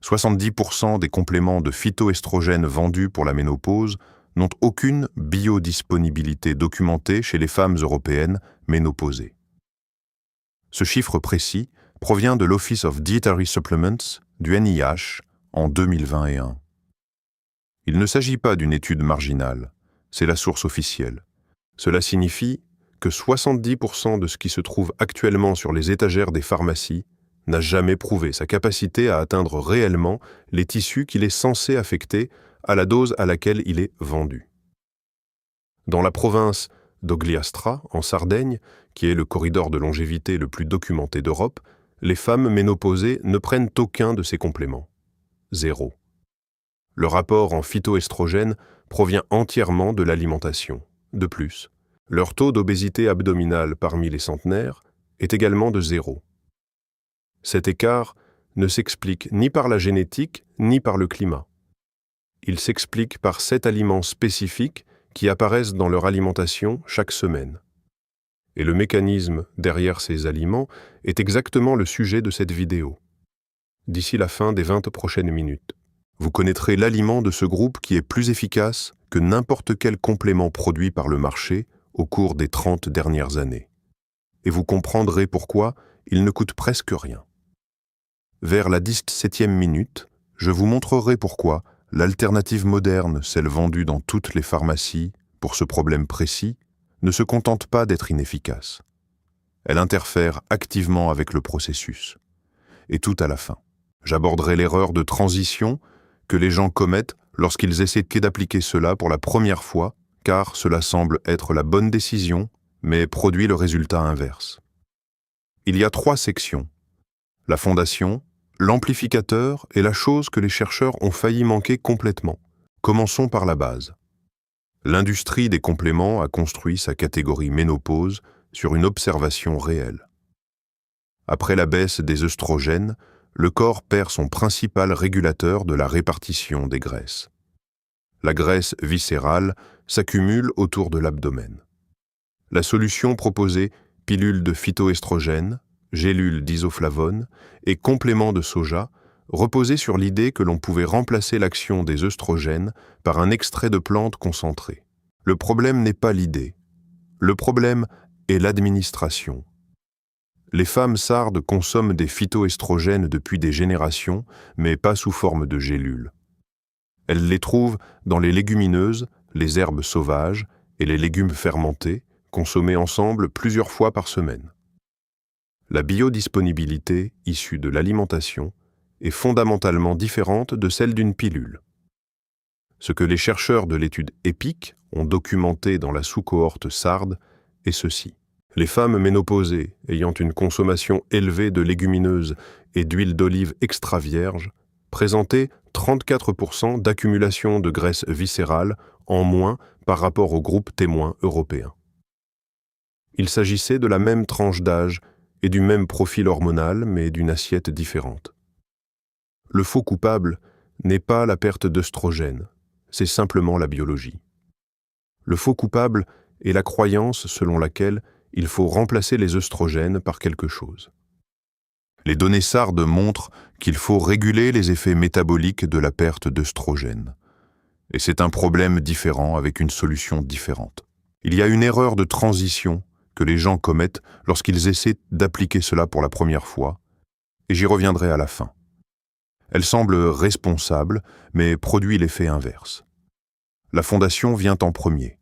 70% des compléments de phytoestrogènes vendus pour la ménopause n'ont aucune biodisponibilité documentée chez les femmes européennes ménopausées. Ce chiffre précis provient de l'Office of Dietary Supplements du NIH en 2021. Il ne s'agit pas d'une étude marginale, c'est la source officielle. Cela signifie que 70% de ce qui se trouve actuellement sur les étagères des pharmacies n'a jamais prouvé sa capacité à atteindre réellement les tissus qu'il est censé affecter à la dose à laquelle il est vendu. Dans la province d'Ogliastra, en Sardaigne, qui est le corridor de longévité le plus documenté d'Europe, les femmes ménopausées ne prennent aucun de ces compléments. 0. Le rapport en phytoestrogène provient entièrement de l'alimentation. De plus, leur taux d'obésité abdominale parmi les centenaires est également de 0. Cet écart ne s'explique ni par la génétique ni par le climat. Il s'explique par 7 aliments spécifiques qui apparaissent dans leur alimentation chaque semaine. Et le mécanisme derrière ces aliments est exactement le sujet de cette vidéo. D'ici la fin des 20 prochaines minutes, vous connaîtrez l'aliment de ce groupe qui est plus efficace que n'importe quel complément produit par le marché au cours des 30 dernières années. Et vous comprendrez pourquoi il ne coûte presque rien. Vers la 17e minute, je vous montrerai pourquoi l'alternative moderne, celle vendue dans toutes les pharmacies, pour ce problème précis, ne se contente pas d'être inefficace. Elle interfère activement avec le processus. Et tout à la fin, j'aborderai l'erreur de transition que les gens commettent lorsqu'ils essaient d'appliquer cela pour la première fois, car cela semble être la bonne décision, mais produit le résultat inverse. Il y a 3 sections. La fondation, l'amplificateur et la chose que les chercheurs ont failli manquer complètement. Commençons par la base. L'industrie des compléments a construit sa catégorie ménopause sur une observation réelle. Après la baisse des œstrogènes, le corps perd son principal régulateur de la répartition des graisses. La graisse viscérale s'accumule autour de l'abdomen. La solution proposée, pilules de phytoestrogènes, gélules d'isoflavone et compléments de soja, reposait sur l'idée que l'on pouvait remplacer l'action des œstrogènes par un extrait de plante concentré. Le problème n'est pas l'idée. Le problème est l'administration. Les femmes sardes consomment des phytoestrogènes depuis des générations, mais pas sous forme de gélules. Elles les trouvent dans les légumineuses, les herbes sauvages et les légumes fermentés, consommés ensemble plusieurs fois par semaine. La biodisponibilité issue de l'alimentation est fondamentalement différente de celle d'une pilule. Ce que les chercheurs de l'étude EPIC ont documenté dans la sous-cohorte sarde est ceci. Les femmes ménopausées ayant une consommation élevée de légumineuses et d'huile d'olive extra vierge présentaient 34% d'accumulation de graisse viscérale en moins par rapport au groupe témoin européen. Il s'agissait de la même tranche d'âge et du même profil hormonal, mais d'une assiette différente. Le faux coupable n'est pas la perte d'œstrogène, c'est simplement la biologie. Le faux coupable est la croyance selon laquelle il faut remplacer les œstrogènes par quelque chose. Les données sardes montrent qu'il faut réguler les effets métaboliques de la perte d'œstrogènes. Et c'est un problème différent avec une solution différente. Il y a une erreur de transition que les gens commettent lorsqu'ils essaient d'appliquer cela pour la première fois, et j'y reviendrai à la fin. Elle semble responsable, mais produit l'effet inverse. La fondation vient en premier.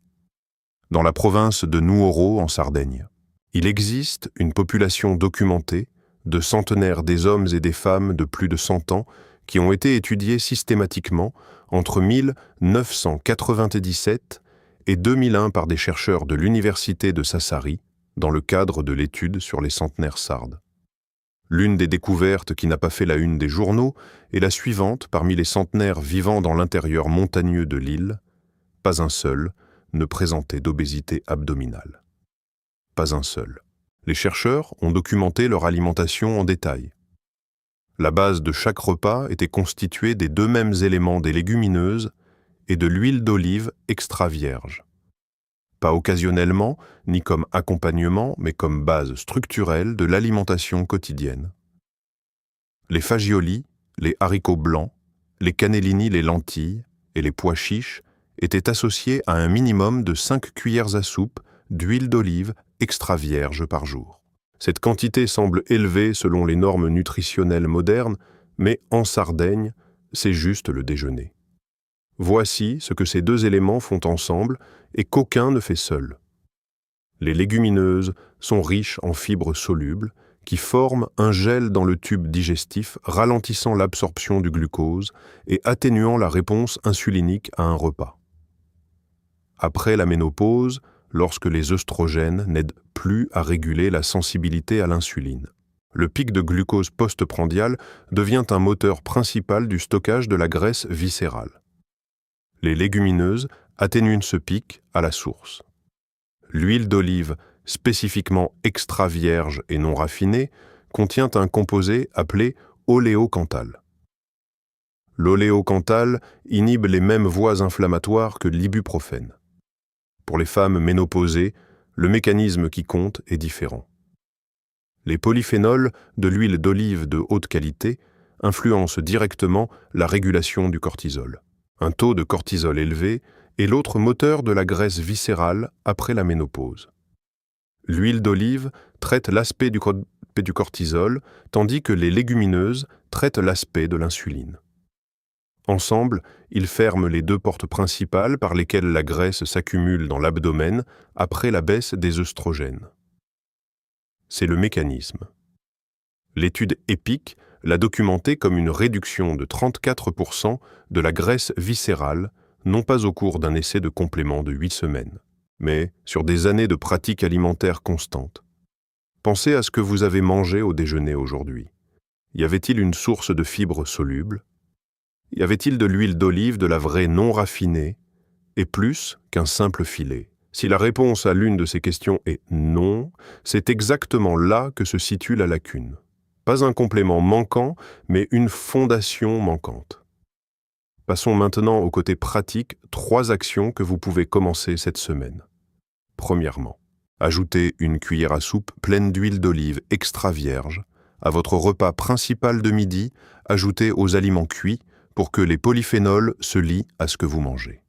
Dans la province de Nuoro, en Sardaigne, il existe une population documentée de centenaires des hommes et des femmes de plus de 100 ans qui ont été étudiés systématiquement entre 1997 et 2001 par des chercheurs de l'université de Sassari dans le cadre de l'étude sur les centenaires sardes. L'une des découvertes qui n'a pas fait la une des journaux est la suivante parmi les centenaires vivant dans l'intérieur montagneux de l'île. Pas un seul ne présentait d'obésité abdominale. Pas un seul. Les chercheurs ont documenté leur alimentation en détail. La base de chaque repas était constituée des 2 mêmes éléments des légumineuses et de l'huile d'olive extra vierge. Pas occasionnellement, ni comme accompagnement, mais comme base structurelle de l'alimentation quotidienne. Les fagioli, les haricots blancs, les cannellini, les lentilles et les pois chiches étaient associés à un minimum de 5 cuillères à soupe d'huile d'olive extra vierge par jour. Cette quantité semble élevée selon les normes nutritionnelles modernes, mais en Sardaigne, c'est juste le déjeuner. Voici ce que ces deux éléments font ensemble et qu'aucun ne fait seul. Les légumineuses sont riches en fibres solubles qui forment un gel dans le tube digestif, ralentissant l'absorption du glucose et atténuant la réponse insulinique à un repas. Après la ménopause, lorsque les œstrogènes n'aident plus à réguler la sensibilité à l'insuline, le pic de glucose postprandial devient un moteur principal du stockage de la graisse viscérale. Les légumineuses atténuent ce pic à la source. L'huile d'olive, spécifiquement extra vierge et non raffinée, contient un composé appelé oléocanthal. L'oléocanthal inhibe les mêmes voies inflammatoires que l'ibuprofène. Pour les femmes ménopausées, le mécanisme qui compte est différent. Les polyphénols de l'huile d'olive de haute qualité influencent directement la régulation du cortisol. Un taux de cortisol élevé est l'autre moteur de la graisse viscérale après la ménopause. L'huile d'olive traite l'aspect du cortisol, tandis que les légumineuses traitent l'aspect de l'insuline. Ensemble, ils ferment les deux portes principales par lesquelles la graisse s'accumule dans l'abdomen après la baisse des œstrogènes. C'est le mécanisme. L'étude EPIC l'a documenté comme une réduction de 34% de la graisse viscérale, non pas au cours d'un essai de complément de 8 semaines, mais sur des années de pratique alimentaire constante. Pensez à ce que vous avez mangé au déjeuner aujourd'hui. Y avait-il une source de fibres solubles? Y avait-il de l'huile d'olive, de la vraie non raffinée, et plus qu'un simple filet? Si la réponse à l'une de ces questions est non, c'est exactement là que se situe la lacune. Pas un complément manquant, mais une fondation manquante. Passons maintenant au côté pratique, 3 actions que vous pouvez commencer cette semaine. Premièrement, ajoutez une cuillère à soupe pleine d'huile d'olive extra vierge à votre repas principal de midi, ajoutez aux aliments cuits pour que les polyphénols se lient à ce que vous mangez.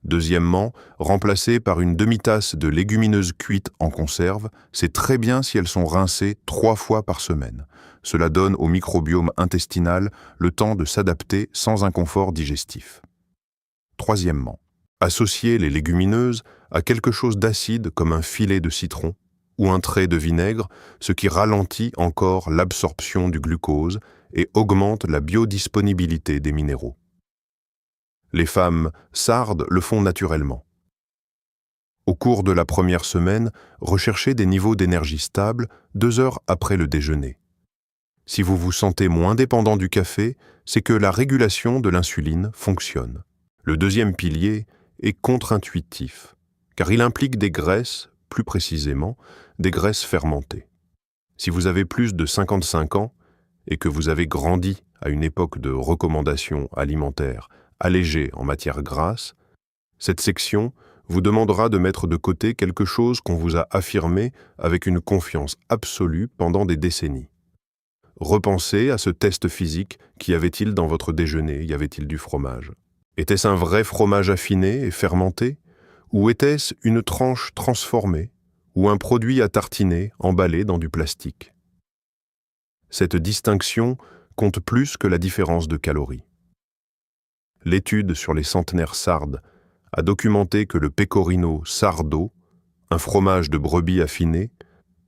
Deuxièmement, remplacez par une demi-tasse de légumineuses cuites en conserve, c'est très bien si elles sont rincées 3 fois par semaine. Cela donne au microbiome intestinal le temps de s'adapter sans inconfort digestif. Troisièmement, associez les légumineuses à quelque chose d'acide comme un filet de citron ou un trait de vinaigre, ce qui ralentit encore l'absorption du glucose et augmente la biodisponibilité des minéraux. Les femmes sardes le font naturellement. Au cours de la première semaine, recherchez des niveaux d'énergie stables 2 heures après le déjeuner. Si vous vous sentez moins dépendant du café, c'est que la régulation de l'insuline fonctionne. Le deuxième pilier est contre-intuitif, car il implique des graisses, plus précisément, des graisses fermentées. Si vous avez plus de 55 ans et que vous avez grandi à une époque de recommandations alimentaires allégées en matière grasse, cette section vous demandera de mettre de côté quelque chose qu'on vous a affirmé avec une confiance absolue pendant des décennies. Repensez à ce test physique. Qu'y avait-il dans votre déjeuner? Y avait-il du fromage? Était-ce un vrai fromage affiné et fermenté? Ou était-ce une tranche transformée ou un produit à tartiner emballé dans du plastique? Cette distinction compte plus que la différence de calories. L'étude sur les centenaires sardes a documenté que le pecorino sardo, un fromage de brebis affiné,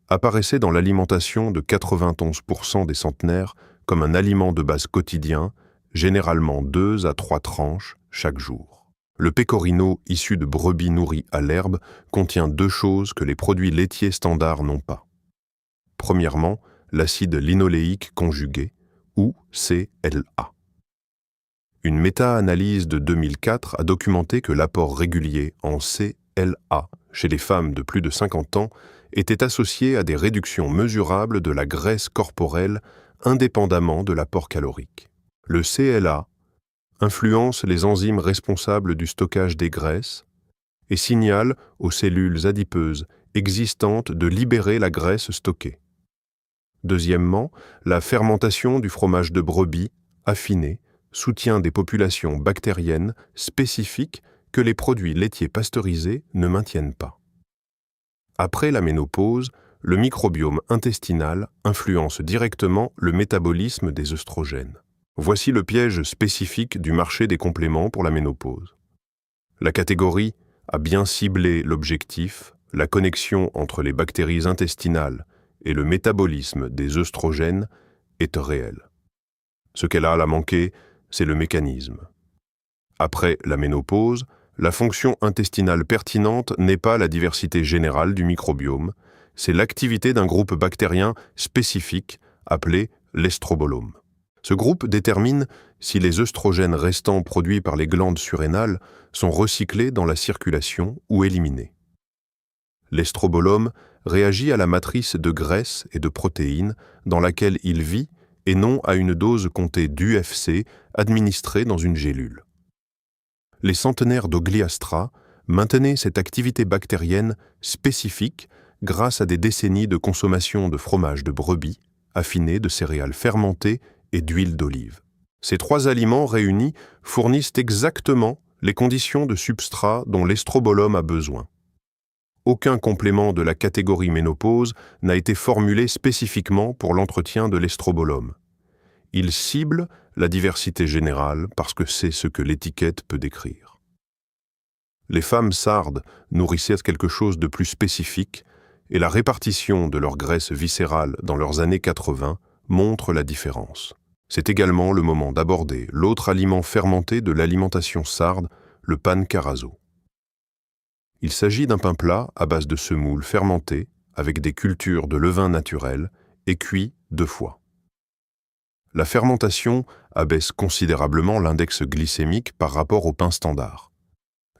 apparaissait dans l'alimentation de 91% des centenaires comme un aliment de base quotidien, généralement 2 à 3 tranches chaque jour. Le pecorino issu de brebis nourries à l'herbe contient 2 choses que les produits laitiers standards n'ont pas. Premièrement, l'acide linoléique conjugué, ou CLA. Une méta-analyse de 2004 a documenté que l'apport régulier en CLA chez les femmes de plus de 50 ans était associé à des réductions mesurables de la graisse corporelle indépendamment de l'apport calorique. Le CLA influence les enzymes responsables du stockage des graisses et signale aux cellules adipeuses existantes de libérer la graisse stockée. Deuxièmement, la fermentation du fromage de brebis, affiné, soutient des populations bactériennes spécifiques que les produits laitiers pasteurisés ne maintiennent pas. Après la ménopause, le microbiome intestinal influence directement le métabolisme des œstrogènes. Voici le piège spécifique du marché des compléments pour la ménopause. La catégorie a bien ciblé l'objectif, la connexion entre les bactéries intestinales et le métabolisme des œstrogènes est réelle. Ce qu'elle a à manquer, c'est le mécanisme. Après la ménopause, la fonction intestinale pertinente n'est pas la diversité générale du microbiome, c'est l'activité d'un groupe bactérien spécifique appelé l'estrobolome. Ce groupe détermine si les œstrogènes restants produits par les glandes surrénales sont recyclés dans la circulation ou éliminés. L'estrobolome réagit à la matrice de graisse et de protéines dans laquelle il vit et non à une dose comptée d'UFC administrée dans une gélule. Les centenaires d'Ogliastra maintenaient cette activité bactérienne spécifique grâce à des décennies de consommation de fromage de brebis, affiné de céréales fermentées et d'huile d'olive. Ces trois aliments réunis fournissent exactement les conditions de substrat dont l'estrobolome a besoin. Aucun complément de la catégorie ménopause n'a été formulé spécifiquement pour l'entretien de l'estrobolome. Il cible la diversité générale parce que c'est ce que l'étiquette peut décrire. Les femmes sardes nourrissaient quelque chose de plus spécifique et la répartition de leur graisse viscérale dans leurs années 80 montre la différence. C'est également le moment d'aborder l'autre aliment fermenté de l'alimentation sarde, le pan carazo. Il s'agit d'un pain plat à base de semoule fermenté avec des cultures de levain naturel et cuit 2 fois. La fermentation abaisse considérablement l'index glycémique par rapport au pain standard.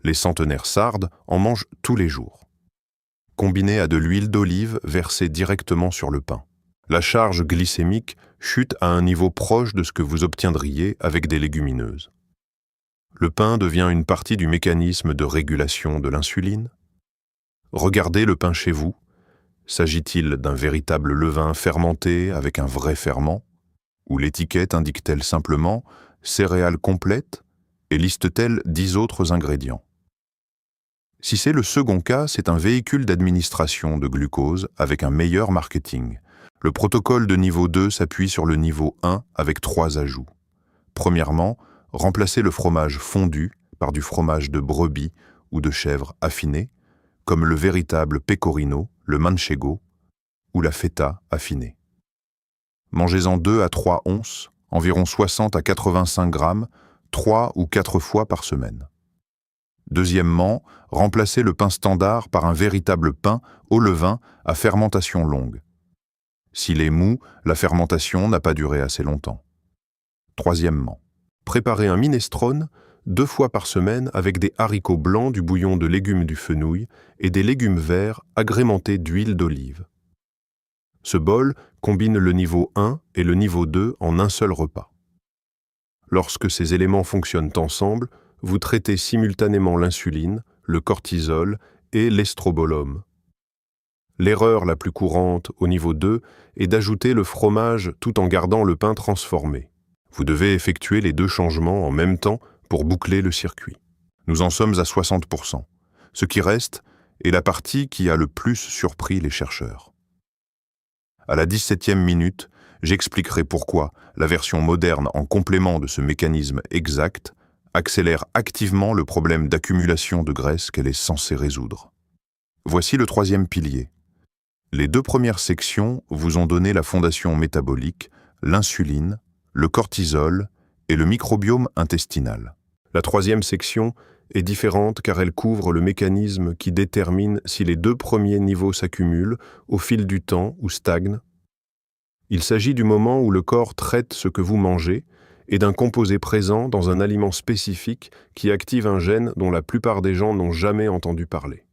Les centenaires sardes en mangent tous les jours. Combiné à de l'huile d'olive versée directement sur le pain. La charge glycémique chute à un niveau proche de ce que vous obtiendriez avec des légumineuses. Le pain devient une partie du mécanisme de régulation de l'insuline. Regardez le pain chez vous. S'agit-il d'un véritable levain fermenté avec un vrai ferment? Ou l'étiquette indique-t-elle simplement « céréales complètes » et liste-t-elle 10 autres ingrédients? Si c'est le second cas, c'est un véhicule d'administration de glucose avec un meilleur marketing. Le protocole de niveau 2 s'appuie sur le niveau 1 avec 3 ajouts. Premièrement, remplacer le fromage fondu par du fromage de brebis ou de chèvre affiné, comme le véritable pecorino, le manchego ou la feta affinée. Mangez-en 2 à 3 onces, environ 60 à 85 grammes, 3 ou 4 fois par semaine. Deuxièmement, remplacez le pain standard par un véritable pain au levain à fermentation longue. S'il est mou, la fermentation n'a pas duré assez longtemps. Troisièmement, préparez un minestrone 2 fois par semaine avec des haricots blancs du bouillon de légumes du fenouil et des légumes verts agrémentés d'huile d'olive. Ce bol combine le niveau 1 et le niveau 2 en un seul repas. Lorsque ces éléments fonctionnent ensemble, vous traitez simultanément l'insuline, le cortisol et l'estrobolome. L'erreur la plus courante au niveau 2 est d'ajouter le fromage tout en gardant le pain transformé. Vous devez effectuer les 2 changements en même temps pour boucler le circuit. Nous en sommes à 60%. Ce qui reste est la partie qui a le plus surpris les chercheurs. À la 17e minute, j'expliquerai pourquoi la version moderne en complément de ce mécanisme exact accélère activement le problème d'accumulation de graisse qu'elle est censée résoudre. Voici le 3e pilier. Les 2 premières sections vous ont donné la fondation métabolique, l'insuline, le cortisol et le microbiome intestinal. La 3e section est différente car elle couvre le mécanisme qui détermine si les 2 premiers niveaux s'accumulent au fil du temps ou stagnent. Il s'agit du moment où le corps traite ce que vous mangez et d'un composé présent dans un aliment spécifique qui active un gène dont la plupart des gens n'ont jamais entendu parler.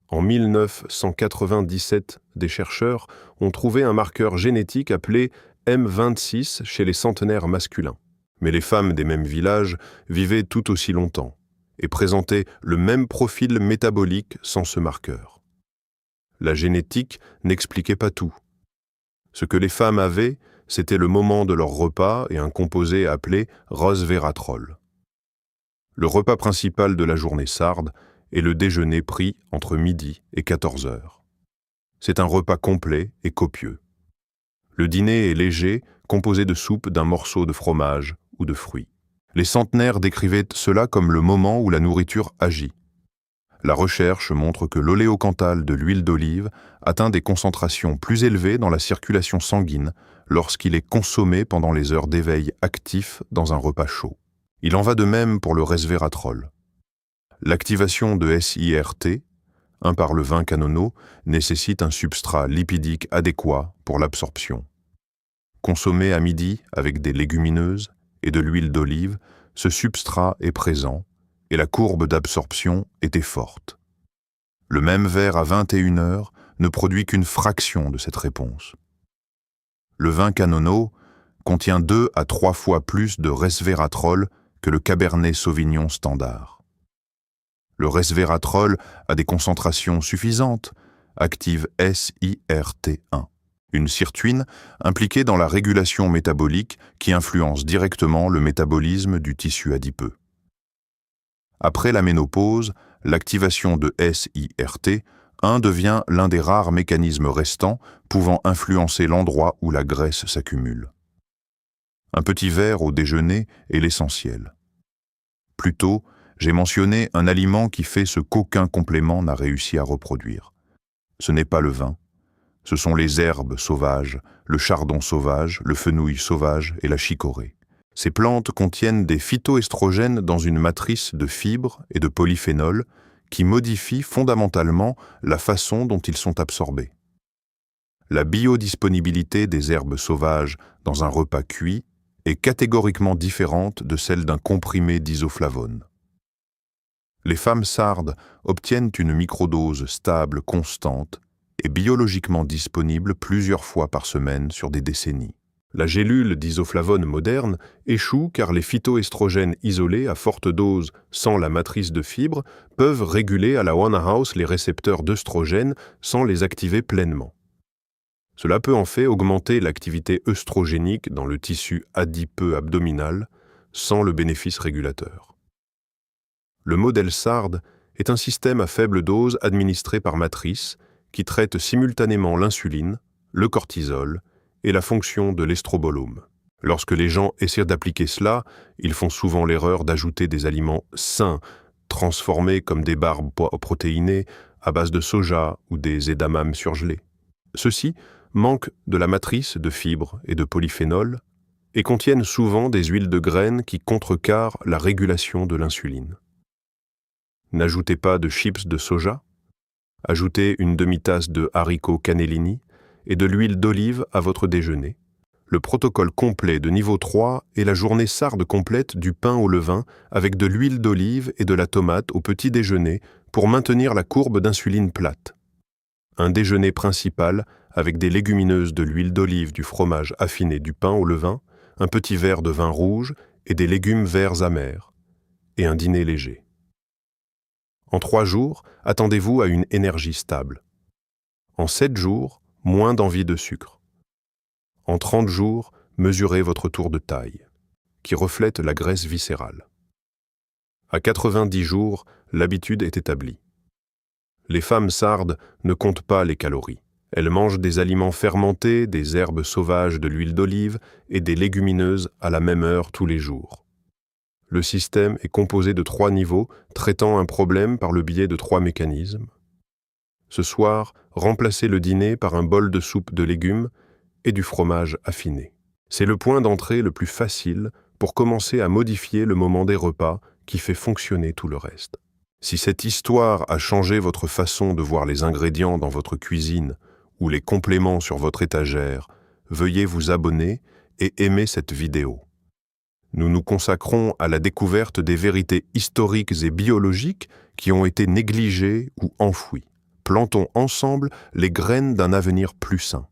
En 1997, des chercheurs ont trouvé un marqueur génétique appelé M26 chez les centenaires masculins. Mais les femmes des mêmes villages vivaient tout aussi longtemps et présentaient le même profil métabolique sans ce marqueur. La génétique n'expliquait pas tout. Ce que les femmes avaient, c'était le moment de leur repas et un composé appelé resveratrol. Le repas principal de la journée sarde est le déjeuner pris entre midi et 14 heures. C'est un repas complet et copieux. Le dîner est léger, composé de soupe, d'un morceau de fromage ou de fruits. Les centenaires décrivaient cela comme le moment où la nourriture agit. La recherche montre que l'oléocanthal de l'huile d'olive atteint des concentrations plus élevées dans la circulation sanguine lorsqu'il est consommé pendant les heures d'éveil actif dans un repas chaud. Il en va de même pour le resveratrol. L'activation de SIRT, 1 par le 20 canono, nécessite un substrat lipidique adéquat pour l'absorption. Consommé à midi avec des légumineuses et de l'huile d'olive, ce substrat est présent et la courbe d'absorption était forte. Le même verre à 21 heures ne produit qu'une fraction de cette réponse. Le vin canono contient 2 à 3 fois plus de resveratrol que le Cabernet Sauvignon standard. Le resveratrol a des concentrations suffisantes, active SIRT1, une sirtuine impliquée dans la régulation métabolique qui influence directement le métabolisme du tissu adipeux. Après la ménopause, l'activation de SIRT1 devient l'un des rares mécanismes restants pouvant influencer l'endroit où la graisse s'accumule. Un petit verre au déjeuner est l'essentiel. Plus tôt, j'ai mentionné un aliment qui fait ce qu'aucun complément n'a réussi à reproduire. Ce n'est pas le vin, ce sont les herbes sauvages, le chardon sauvage, le fenouil sauvage et la chicorée. Ces plantes contiennent des phytoestrogènes dans une matrice de fibres et de polyphénols qui modifient fondamentalement la façon dont ils sont absorbés. La biodisponibilité des herbes sauvages dans un repas cuit est catégoriquement différente de celle d'un comprimé d'isoflavone. Les femmes sardes obtiennent une microdose stable, constante et biologiquement disponible plusieurs fois par semaine sur des décennies. La gélule d'isoflavone moderne échoue car les phytoestrogènes isolés à forte dose sans la matrice de fibres peuvent réguler à la one house les récepteurs d'œstrogènes sans les activer pleinement. Cela peut en fait augmenter l'activité œstrogénique dans le tissu adipeux abdominal sans le bénéfice régulateur. Le modèle SARD est un système à faible dose administré par matrice qui traite simultanément l'insuline, le cortisol et la fonction de l'estrobolome. Lorsque les gens essaient d'appliquer cela, ils font souvent l'erreur d'ajouter des aliments sains, transformés comme des barres protéinées à base de soja ou des edamames surgelés. Ceux-ci manquent de la matrice de fibres et de polyphénols et contiennent souvent des huiles de graines qui contrecarrent la régulation de l'insuline. N'ajoutez pas de chips de soja, ajoutez une demi-tasse de haricots cannellini et de l'huile d'olive à votre déjeuner. Le protocole complet de niveau 3 est la journée sarde complète du pain au levain avec de l'huile d'olive et de la tomate au petit déjeuner pour maintenir la courbe d'insuline plate. Un déjeuner principal avec des légumineuses, de l'huile d'olive, du fromage affiné, du pain au levain, un petit verre de vin rouge et des légumes verts amers, et un dîner léger. En 3 jours, attendez-vous à une énergie stable. En 7 jours, moins d'envie de sucre. En 30 jours, mesurez votre tour de taille, qui reflète la graisse viscérale. À 90 jours, l'habitude est établie. Les femmes sardes ne comptent pas les calories. Elles mangent des aliments fermentés, des herbes sauvages, de l'huile d'olive et des légumineuses à la même heure tous les jours. Le système est composé de 3 niveaux, traitant un problème par le biais de 3 mécanismes. Ce soir, remplacez le dîner par un bol de soupe de légumes et du fromage affiné. C'est le point d'entrée le plus facile pour commencer à modifier le moment des repas qui fait fonctionner tout le reste. Si cette histoire a changé votre façon de voir les ingrédients dans votre cuisine ou les compléments sur votre étagère, veuillez vous abonner et aimer cette vidéo. Nous nous consacrons à la découverte des vérités historiques et biologiques qui ont été négligées ou enfouies. Plantons ensemble les graines d'un avenir plus sain.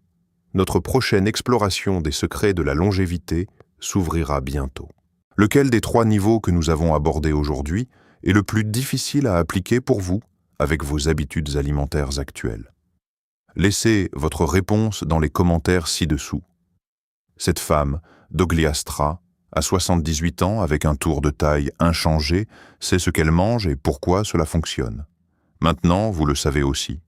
Notre prochaine exploration des secrets de la longévité s'ouvrira bientôt. Lequel des 3 niveaux que nous avons abordés aujourd'hui est le plus difficile à appliquer pour vous avec vos habitudes alimentaires actuelles? Laissez votre réponse dans les commentaires ci-dessous. Cette femme, Dogliastra, à 78 ans avec un tour de taille inchangé, sait ce qu'elle mange et pourquoi cela fonctionne. Maintenant, vous le savez aussi.